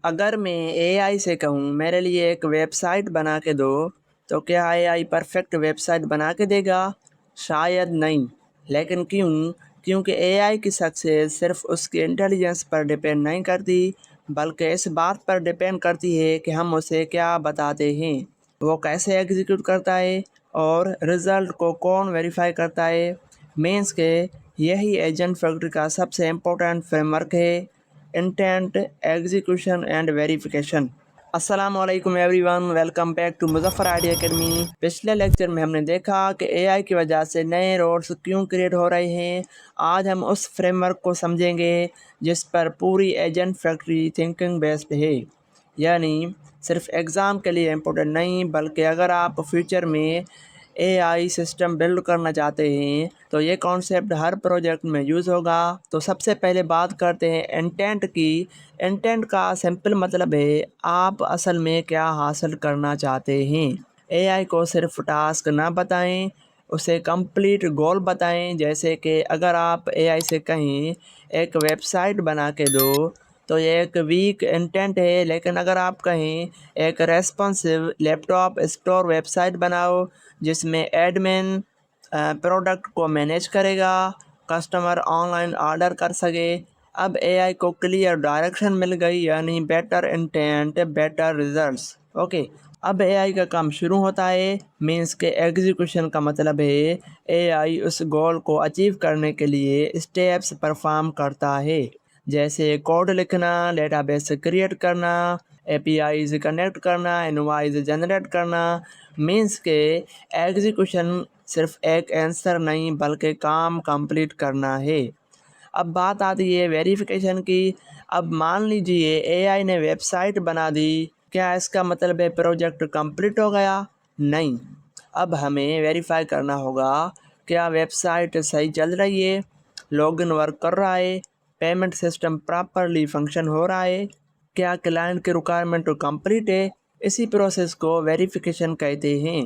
اگر میں اے آئی سے کہوں میرے لیے ایک ویب سائٹ بنا کے دو تو کیا اے آئی پرفیکٹ ویب سائٹ بنا کے دے گا؟ شاید نہیں۔ لیکن کیوں؟ کیونکہ اے آئی کی سکسیس صرف اس کی انٹیلیجنس پر ڈپینڈ نہیں کرتی، بلکہ اس بات پر ڈپینڈ کرتی ہے کہ ہم اسے کیا بتاتے ہیں، وہ کیسے ایگزیکیوٹ کرتا ہے، اور رزلٹ کو کون ویریفائی کرتا ہے۔ مینس کہ یہی ایجنٹ فیکٹری کا سب سے امپورٹنٹ فریم ورک ہے: انٹینٹ، ایگزیکیوشن اینڈ ویریفیکیشن۔ السلام علیکم everyone, welcome back to Muzaffar idea academy. پچھلے لیکچر میں ہم نے دیکھا کہ اے آئی کی وجہ سے نئے رولز کیوں کریٹ ہو رہے ہیں۔ آج ہم اس فریم ورک کو سمجھیں گے جس پر پوری ایجنٹ فیکٹری تھنکنگ بیسڈ ہے، یعنی صرف ایگزام کے لیے امپورٹنٹ نہیں، بلکہ اگر آپ فیوچر میں اے آئی سسٹم بلڈ کرنا چاہتے ہیں تو یہ کانسیپٹ ہر پروجیکٹ میں یوز ہوگا۔ تو سب سے پہلے بات کرتے ہیں انٹینٹ کی۔ انٹینٹ کا سمپل مطلب ہے آپ اصل میں کیا حاصل کرنا چاہتے ہیں۔ اے آئی کو صرف ٹاسک نہ بتائیں، اسے کمپلیٹ گول بتائیں۔ جیسے کہ اگر آپ اے آئی سے کہیں ایک ویب سائٹ بنا کے دو تو یہ ایک ویک انٹینٹ ہے، لیکن اگر آپ کہیں ایک ریسپانسو لیپ ٹاپ اسٹور ویب سائٹ بناؤ جس میں ایڈمن پروڈکٹ کو مینیج کرے گا، کسٹمر آن لائن آرڈر کر سکے، اب اے آئی کو کلیئر ڈائریکشن مل گئی، یعنی better intent better results. Okay, اب اے آئی کا کام شروع ہوتا ہے۔ مینس کے ایگزیکیوشن کا مطلب ہے اے آئی اس گول کو اچیو کرنے کے لیے اسٹیپس پرفارم کرتا ہے، جیسے کوڈ لکھنا، ڈیٹا بیس کریٹ کرنا، اے پی آئیز کنیکٹ کرنا، انوائز جنریٹ کرنا۔ مینس کے ایگزیکیوشن صرف ایک آنسر نہیں بلکہ کام کمپلیٹ کرنا ہے۔ اب بات آتی ہے ویریفیکیشن کی۔ اب مان لیجئے اے آئی نے ویب سائٹ بنا دی، کیا اس کا مطلب ہے پروجیکٹ کمپلیٹ ہو گیا؟ نہیں، اب ہمیں ویریفائی کرنا ہوگا کیا ویب سائٹ صحیح چل رہی ہے، لاگ ان ورک کر رہا ہے، پیمنٹ سسٹم پراپرلی فنکشن ہو رہا ہے، کیا کلائنٹ کی ریکوائرمنٹ کمپلیٹ ہے۔ اسی پروسیس کو ویریفیکیشن کہتے ہیں۔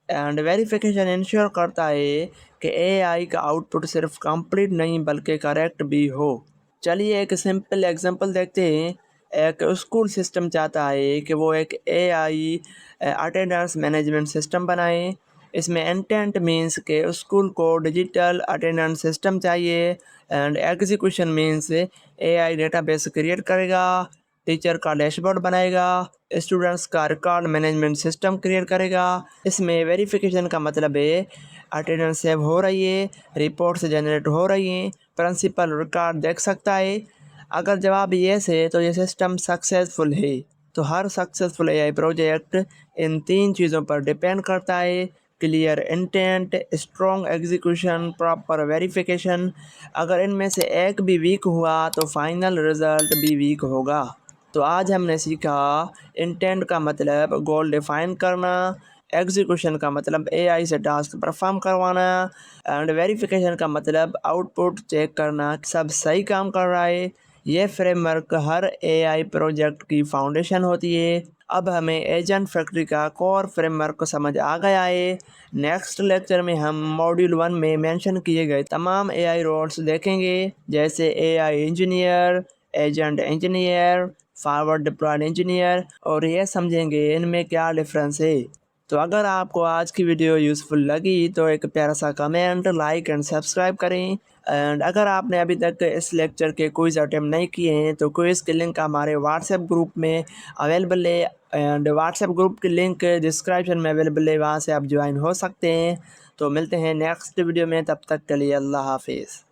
اینڈ ویریفیکیشن انشور کرتا ہے کہ اے آئی کا آؤٹ پٹ صرف کمپلیٹ نہیں بلکہ کریکٹ بھی ہو۔ چلیے ایک سمپل ایگزامپل دیکھتے ہیں۔ ایک اسکول سسٹم چاہتا ہے کہ وہ ایک اے آئی اٹینڈنس مینجمنٹ سسٹم بنائے۔ اس میں انٹینٹ مینس کہ اسکول کو ڈیجیٹل اٹینڈنس سسٹم چاہیے، and execution means a I data base create کرے گا، ٹیچر کا ڈیش بورڈ بنائے گا، اسٹوڈنٹس کا ریکارڈ مینجمنٹ سسٹم کریٹ کرے گا۔ اس میں ویریفیکیشن کا مطلب ہے اٹینڈنس سیو ہو رہی ہے، رپورٹس جنریٹ ہو رہی ہیں، پرنسپل ریکارڈ دیکھ سکتا ہے۔ اگر جواب یس ہے تو یہ سسٹم سکسیزفل ہے۔ تو ہر سکسیزفل اے آئی پروجیکٹ ان تین چیزوں پر ڈپینڈ کرتا ہے: clear intent, strong execution, proper verification. اگر ان میں سے ایک بھی ویک ہوا تو فائنل رزلٹ بھی ویک ہوگا۔ تو آج ہم نے سیکھا انٹینٹ کا مطلب گول ڈیفائن کرنا، ایگزیکیوشن کا مطلب اے آئی سے ٹاسک پرفارم کروانا، اینڈ ویریفیکیشن کا مطلب آؤٹ پٹ چیک کرنا کہ سب صحیح کام کر رہا ہے۔ یہ فریم ورک ہر اے آئی پروجیکٹ کی فاؤنڈیشن ہوتی ہے۔ اب ہمیں ایجنٹ فیکٹری کا کور فریم ورک سمجھ آ گیا ہے۔ نیکسٹ لیکچر میں ہم ماڈیول 1 میں مینشن کیے گئے تمام اے آئی رولز دیکھیں گے، جیسے اے آئی engineer, agent engineer, forward deployed engineer, اور یہ سمجھیں گے ان میں کیا ڈفرینس ہے۔ تو اگر آپ کو آج کی ویڈیو یوزفل لگی تو ایک پیارا سا کمنٹ، لائک اینڈ سبسکرائب کریں۔ اینڈ اگر آپ نے ابھی تک اس لیکچر کے کوئز اٹیمپٹ نہیں کیے ہیں تو کوئز کے لنک ہمارے واٹس ایپ گروپ میں اویلیبل ہے، اینڈ واٹس ایپ گروپ کی لنک ڈسکرپشن میں اویلیبل ہے، وہاں سے آپ جوائن ہو سکتے ہیں۔ تو ملتے ہیں نیکسٹ ویڈیو میں، تب تک کے لیے اللہ حافظ۔